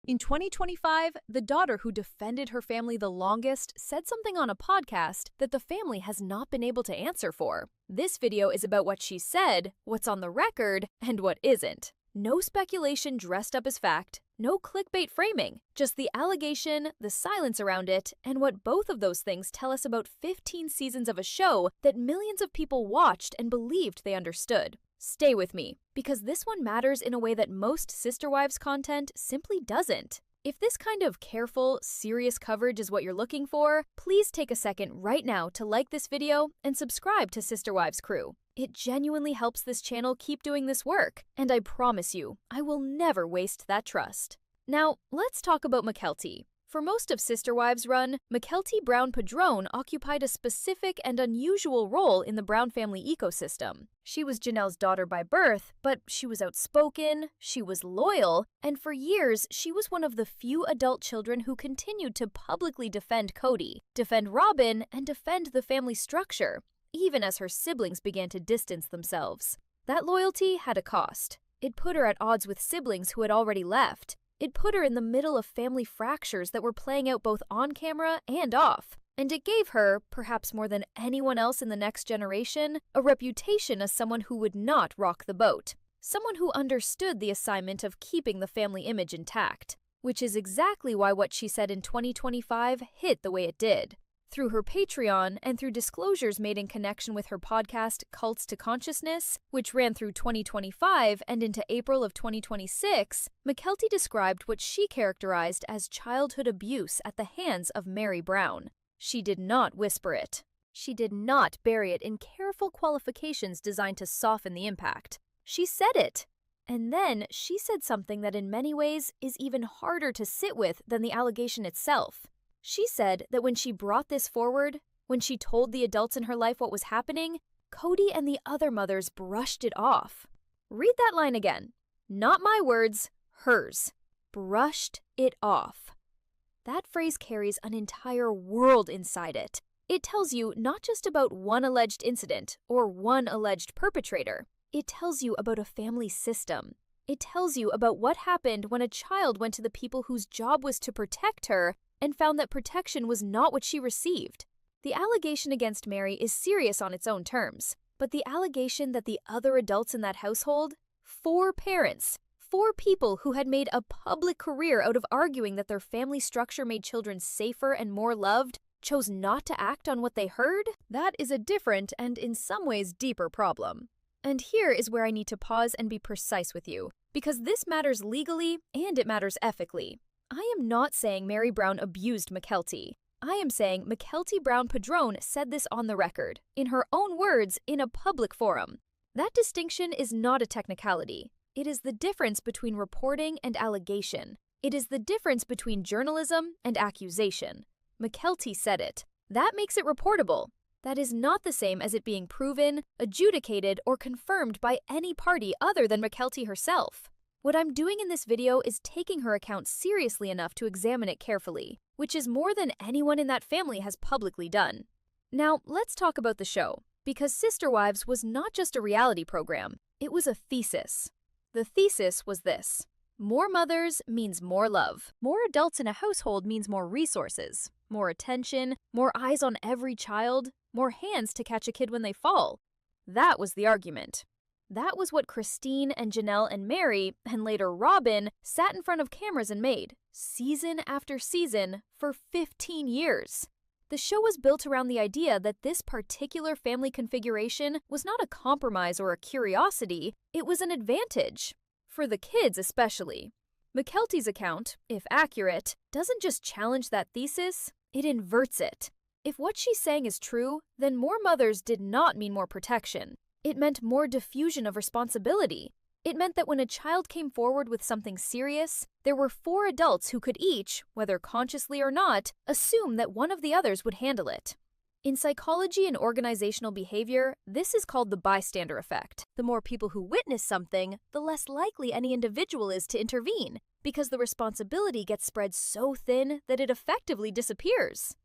In 2025, the daughter who defended her family the longest said something on a podcast that the family has not been able to answer for. This video is about what she said, what's on the record, and what isn't. No speculation dressed up as fact, no clickbait framing, just the allegation, the silence around it, and what both of those things tell us about 15 seasons of a show that millions of people watched and believed they understood. Stay with me, because this one matters in a way that most Sister Wives content simply doesn't. If this kind of careful, serious coverage is what you're looking for, please take a second right now to like this video and subscribe to Sister Wives Crew. It genuinely helps this channel keep doing this work, and I promise you, I will never waste that trust. Now, let's talk about Mykelti. For most of Sister Wives' run, Mykelti Brown Padron occupied a specific and unusual role in the Brown family ecosystem. She was Janelle's daughter by birth, but she was outspoken, she was loyal, and for years she was one of the few adult children who continued to publicly defend Kody, defend Robin, and defend the family structure, even as her siblings began to distance themselves. That loyalty had a cost. It put her at odds with siblings who had already left. It put her in the middle of family fractures that were playing out both on camera and off. And it gave her, perhaps more than anyone else in the next generation, a reputation as someone who would not rock the boat. Someone who understood the assignment of keeping the family image intact. Which is exactly why what she said in 2025 hit the way it did. Through her Patreon and through disclosures made in connection with her podcast Cults to Consciousness, which ran through 2025 and into April of 2026, Mykelti described what she characterized as childhood abuse at the hands of Mary Brown. She did not whisper it. She did not bury it in careful qualifications designed to soften the impact. She said it. And then she said something that in many ways is even harder to sit with than the allegation itself. She said that when she brought this forward, when she told the adults in her life what was happening, Kody and the other mothers brushed it off. Read that line again. Not my words, hers. Brushed it off. That phrase carries an entire world inside it. It tells you not just about one alleged incident or one alleged perpetrator. It tells you about a family system. It tells you about what happened when a child went to the people whose job was to protect her and found that protection was not what she received. The allegation against Mary is serious on its own terms, but the allegation that the other adults in that household, 4 parents, 4 people who had made a public career out of arguing that their family structure made children safer and more loved, chose not to act on what they heard, that is a different and in some ways deeper problem. And here is where I need to pause and be precise with you, because this matters legally and it matters ethically. I am not saying Mary Brown abused Mykelti. I am saying Mykelti Brown Padron said this on the record, in her own words, in a public forum. That distinction is not a technicality. It is the difference between reporting and allegation. It is the difference between journalism and accusation. Mykelti said it. That makes it reportable. That is not the same as it being proven, adjudicated, or confirmed by any party other than Mykelti herself. What I'm doing in this video is taking her account seriously enough to examine it carefully, which is more than anyone in that family has publicly done. Now, let's talk about the show, because Sister Wives was not just a reality program, it was a thesis. The thesis was this: more mothers means more love. More adults in a household means more resources, more attention, more eyes on every child, more hands to catch a kid when they fall. That was the argument. That was what Christine and Janelle and Mary, and later Robin, sat in front of cameras and made, season after season, for 15 years. The show was built around the idea that this particular family configuration was not a compromise or a curiosity, it was an advantage. For the kids especially. Mykelti's account, if accurate, doesn't just challenge that thesis, it inverts it. If what she's saying is true, then more mothers did not mean more protection. It meant more diffusion of responsibility. It meant that when a child came forward with something serious, there were 4 adults who could each, whether consciously or not, assume that one of the others would handle it. In psychology and organizational behavior, this is called the bystander effect. The more people who witness something, the less likely any individual is to intervene, because the responsibility gets spread so thin that it effectively disappears.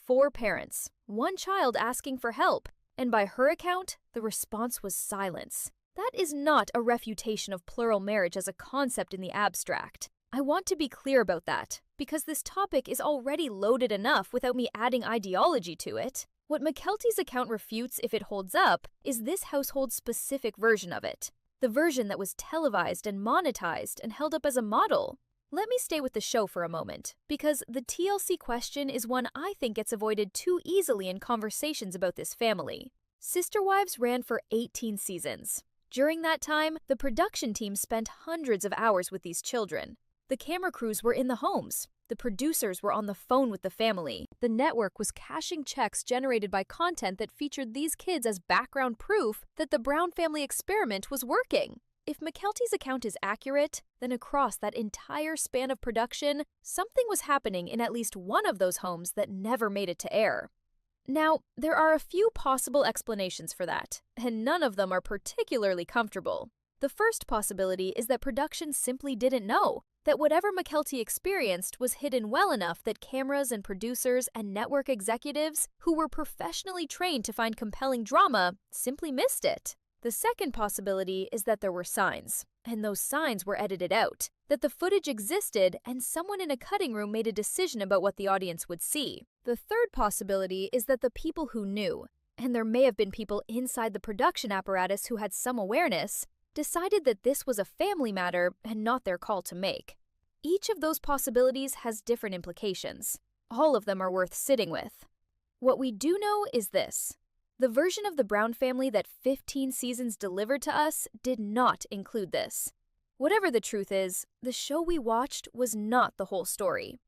4 parents, 1 child asking for help, and by her account, the response was silence. That is not a refutation of plural marriage as a concept in the abstract. I want to be clear about that, because this topic is already loaded enough without me adding ideology to it. What Mykelti's account refutes, if it holds up, is this household's specific version of it. The version that was televised and monetized and held up as a model. Let me stay with the show for a moment, because the TLC question is one I think gets avoided too easily in conversations about this family. SisterWives ran for 18 seasons. During that time, the production team spent hundreds of hours with these children. The camera crews were in the homes. The producers were on the phone with the family. The network was cashing checks generated by content that featured these kids as background proof that the Brown family experiment was working. If Mykelti's account is accurate, then across that entire span of production, something was happening in at least one of those homes that never made it to air. Now, there are a few possible explanations for that, and none of them are particularly comfortable. The first possibility is that production simply didn't know, that whatever Mykelti experienced was hidden well enough that cameras and producers and network executives who were professionally trained to find compelling drama simply missed it. The second possibility is that there were signs, and those signs were edited out, that the footage existed and someone in a cutting room made a decision about what the audience would see. The third possibility is that the people who knew, and there may have been people inside the production apparatus who had some awareness, decided that this was a family matter and not their call to make. Each of those possibilities has different implications. All of them are worth sitting with. What we do know is this. The version of the Brown family that 15 seasons delivered to us did not include this. Whatever the truth is, the show we watched was not the whole story.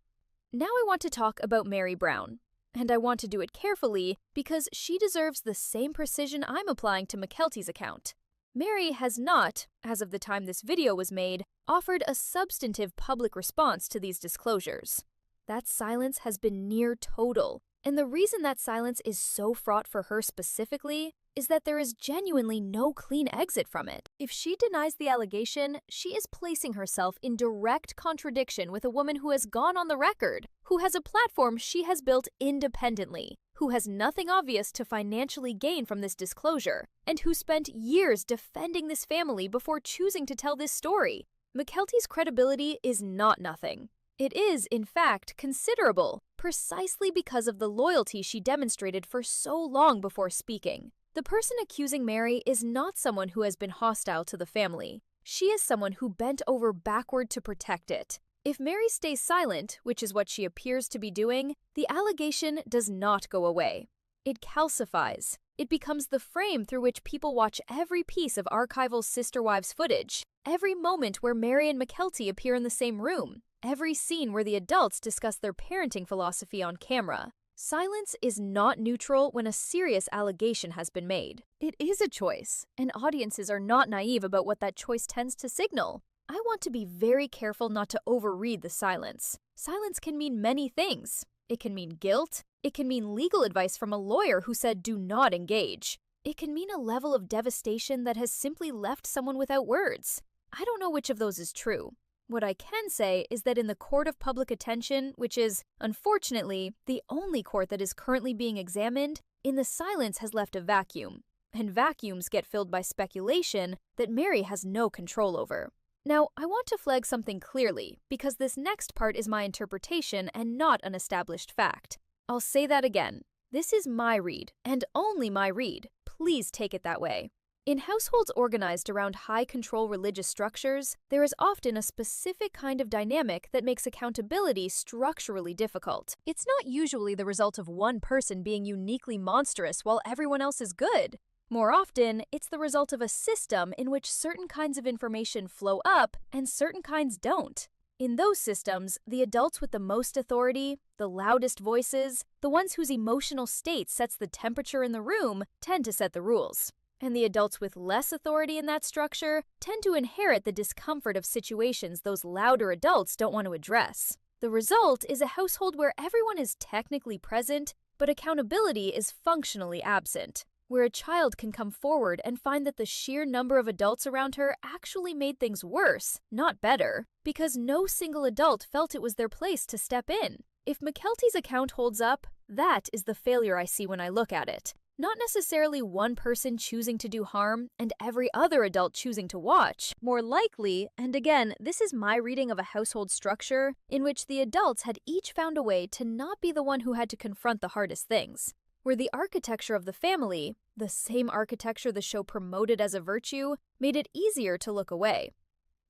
Now I want to talk about Mary Brown, and I want to do it carefully because she deserves the same precision I'm applying to Mykelti's account. Mary has not, as of the time this video was made, offered a substantive public response to these disclosures. That silence has been near total, and the reason that silence is so fraught for her specifically is that there is genuinely no clean exit from it. If she denies the allegation, she is placing herself in direct contradiction with a woman who has gone on the record, who has a platform she has built independently, who has nothing obvious to financially gain from this disclosure, and who spent years defending this family before choosing to tell this story. Mykelti's credibility is not nothing. It is, in fact, considerable, precisely because of the loyalty she demonstrated for so long before speaking. The person accusing Mary is not someone who has been hostile to the family. She is someone who bent over backward to protect it. If Mary stays silent, which is what she appears to be doing, the allegation does not go away. It calcifies. It becomes the frame through which people watch every piece of archival SisterWives footage, every moment where Mary and Mykelti appear in the same room, every scene where the adults discuss their parenting philosophy on camera. Silence is not neutral when a serious allegation has been made. It is a choice, and audiences are not naive about what that choice tends to signal. I want to be very careful not to overread the silence. Silence can mean many things. It can mean guilt. It can mean legal advice from a lawyer who said do not engage. It can mean a level of devastation that has simply left someone without words. I don't know which of those is true. What I can say is that in the court of public attention, which is, unfortunately, the only court that is currently being examined, in the silence has left a vacuum. And vacuums get filled by speculation that Mary has no control over. Now, I want to flag something clearly, because this next part is my interpretation and not an established fact. I'll say that again. This is my read, and only my read. Please take it that way. In households organized around high-control religious structures, there is often a specific kind of dynamic that makes accountability structurally difficult. It's not usually the result of one person being uniquely monstrous while everyone else is good. More often, it's the result of a system in which certain kinds of information flow up and certain kinds don't. In those systems, the adults with the most authority, the loudest voices, the ones whose emotional state sets the temperature in the room, tend to set the rules. And the adults with less authority in that structure tend to inherit the discomfort of situations those louder adults don't want to address. The result is a household where everyone is technically present, but accountability is functionally absent, where a child can come forward and find that the sheer number of adults around her actually made things worse, not better, because no single adult felt it was their place to step in. If Mykelti's account holds up, that is the failure I see when I look at it. Not necessarily one person choosing to do harm and every other adult choosing to watch. More likely, and again, this is my reading of a household structure, in which the adults had each found a way to not be the one who had to confront the hardest things. Where the architecture of the family, the same architecture the show promoted as a virtue, made it easier to look away.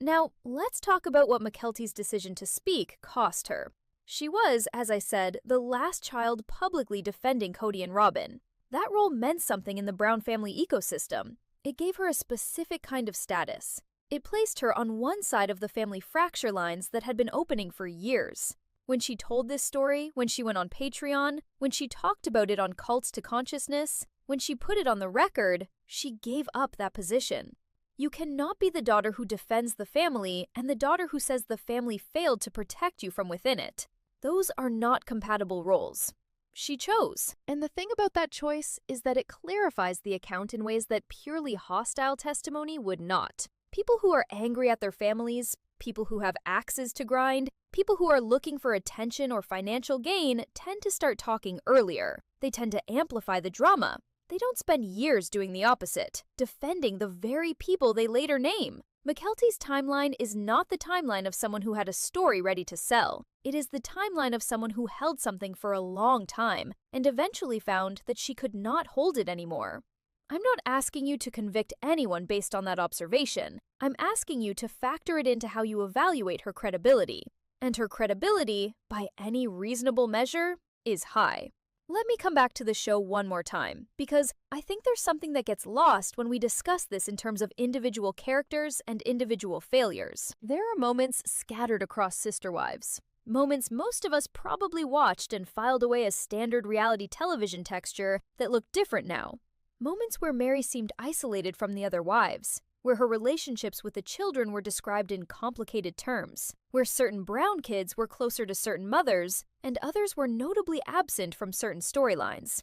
Now, let's talk about what Mykelti's decision to speak cost her. She was, as I said, the last child publicly defending Kody and Robin. That role meant something in the Brown family ecosystem. It gave her a specific kind of status. It placed her on one side of the family fracture lines that had been opening for years. When she told this story, when she went on Patreon, when she talked about it on Cults to Consciousness, when she put it on the record, she gave up that position. You cannot be the daughter who defends the family and the daughter who says the family failed to protect you from within it. Those are not compatible roles. She chose. And the thing about that choice is that it clarifies the account in ways that purely hostile testimony would not. People who are angry at their families, people who have axes to grind, people who are looking for attention or financial gain tend to start talking earlier. They tend to amplify the drama. They don't spend years doing the opposite, defending the very people they later name. Mykelti's timeline is not the timeline of someone who had a story ready to sell. It is the timeline of someone who held something for a long time and eventually found that she could not hold it anymore. I'm not asking you to convict anyone based on that observation. I'm asking you to factor it into how you evaluate her credibility. And her credibility, by any reasonable measure, is high. Let me come back to the show one more time, because I think there's something that gets lost when we discuss this in terms of individual characters and individual failures. There are moments scattered across Sister Wives. Moments most of us probably watched and filed away as standard reality television texture that look different now. Moments where Mary seemed isolated from the other wives, where her relationships with the children were described in complicated terms, where certain Brown kids were closer to certain mothers, and others were notably absent from certain storylines.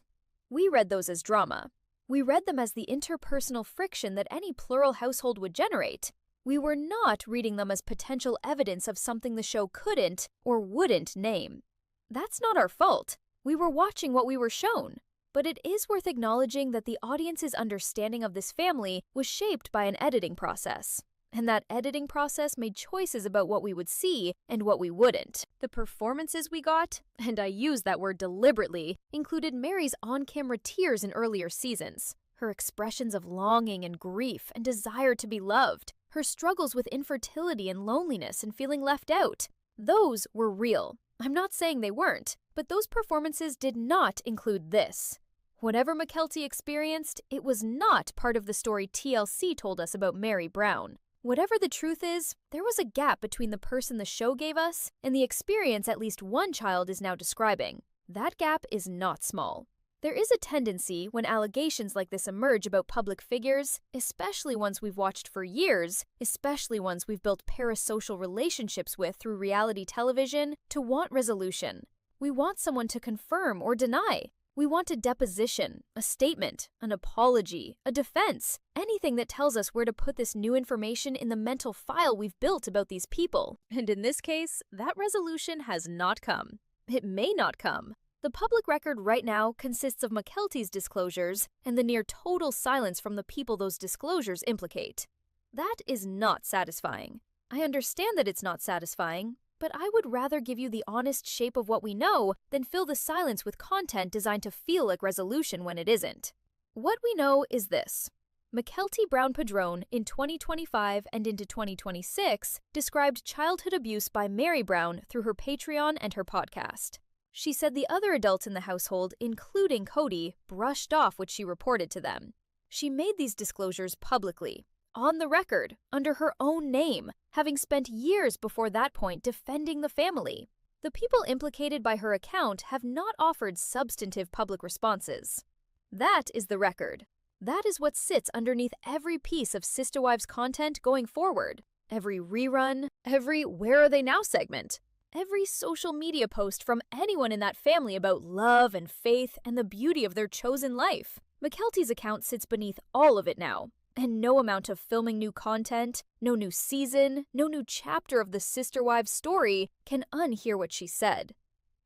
We read those as drama. We read them as the interpersonal friction that any plural household would generate. We were not reading them as potential evidence of something the show couldn't or wouldn't name. That's not our fault. We were watching what we were shown. But it is worth acknowledging that the audience's understanding of this family was shaped by an editing process. And that editing process made choices about what we would see and what we wouldn't. The performances we got, and I use that word deliberately, included Mary's on-camera tears in earlier seasons, her expressions of longing and grief and desire to be loved, her struggles with infertility and loneliness and feeling left out. Those were real. I'm not saying they weren't, but those performances did not include this. Whatever Mykelti experienced, it was not part of the story TLC told us about Mary Brown. Whatever the truth is, there was a gap between the person the show gave us and the experience at least one child is now describing. That gap is not small. There is a tendency when allegations like this emerge about public figures, especially ones we've watched for years, especially ones we've built parasocial relationships with through reality television, to want resolution. We want someone to confirm or deny. We want a deposition, a statement, an apology, a defense, anything that tells us where to put this new information in the mental file we've built about these people. And in this case, that resolution has not come. It may not come. The public record right now consists of Mykelti's disclosures and the near total silence from the people those disclosures implicate. That is not satisfying. I understand that it's not satisfying, but I would rather give you the honest shape of what we know than fill the silence with content designed to feel like resolution when it isn't. What we know is this. Mykelti Brown-Padron in 2025 and into 2026 described childhood abuse by Mary Brown through her Patreon and her podcast. She said the other adults in the household, including Kody, brushed off what she reported to them. She made these disclosures publicly, on the record, under her own name, having spent years before that point defending the family. The people implicated by her account have not offered substantive public responses. That is the record. That is what sits underneath every piece of Sister Wives content going forward. Every rerun, every Where Are They Now segment. Every social media post from anyone in that family about love and faith and the beauty of their chosen life. Mykelti's account sits beneath all of it now, and no amount of filming new content, no new season, no new chapter of the Sister Wives story can unhear what she said.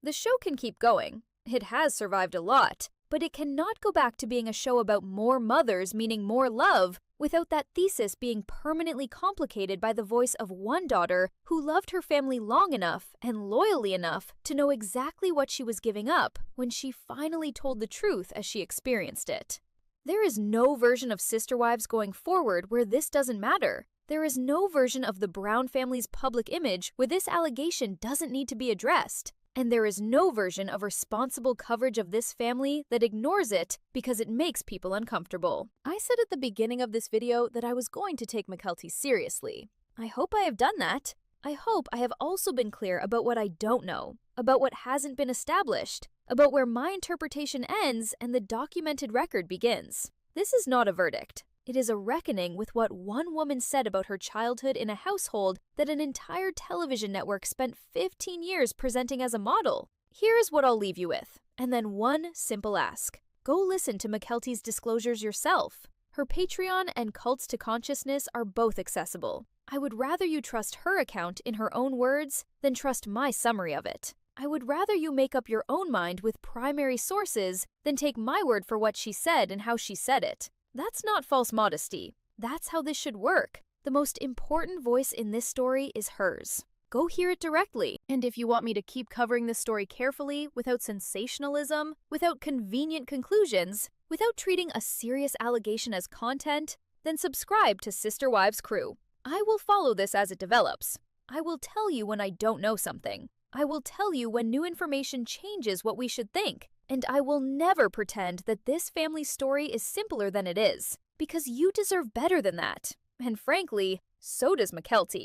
The show can keep going. It has survived a lot, but it cannot go back to being a show about more mothers meaning more love without that thesis being permanently complicated by the voice of one daughter who loved her family long enough and loyally enough to know exactly what she was giving up when she finally told the truth as she experienced it. There is no version of Sister Wives going forward where this doesn't matter. There is no version of the Brown family's public image where this allegation doesn't need to be addressed. And there is no version of responsible coverage of this family that ignores it because it makes people uncomfortable. I said at the beginning of this video that I was going to take Mykelti seriously. I hope I have done that. I hope I have also been clear about what I don't know, about what hasn't been established, about where my interpretation ends and the documented record begins. This is not a verdict. It is a reckoning with what one woman said about her childhood in a household that an entire television network spent 15 years presenting as a model. Here is what I'll leave you with, and then one simple ask. Go listen to Mykelti's disclosures yourself. Her Patreon and Cults to Consciousness are both accessible. I would rather you trust her account in her own words than trust my summary of it. I would rather you make up your own mind with primary sources than take my word for what she said and how she said it. That's not false modesty. That's how this should work. The most important voice in this story is hers. Go hear it directly. And if you want me to keep covering this story carefully, without sensationalism, without convenient conclusions, without treating a serious allegation as content, then subscribe to Sister Wives Crew. I will follow this as it develops. I will tell you when I don't know something. I will tell you when new information changes what we should think. And I will never pretend that this family story is simpler than it is, because you deserve better than that. And frankly, so does Mykelti.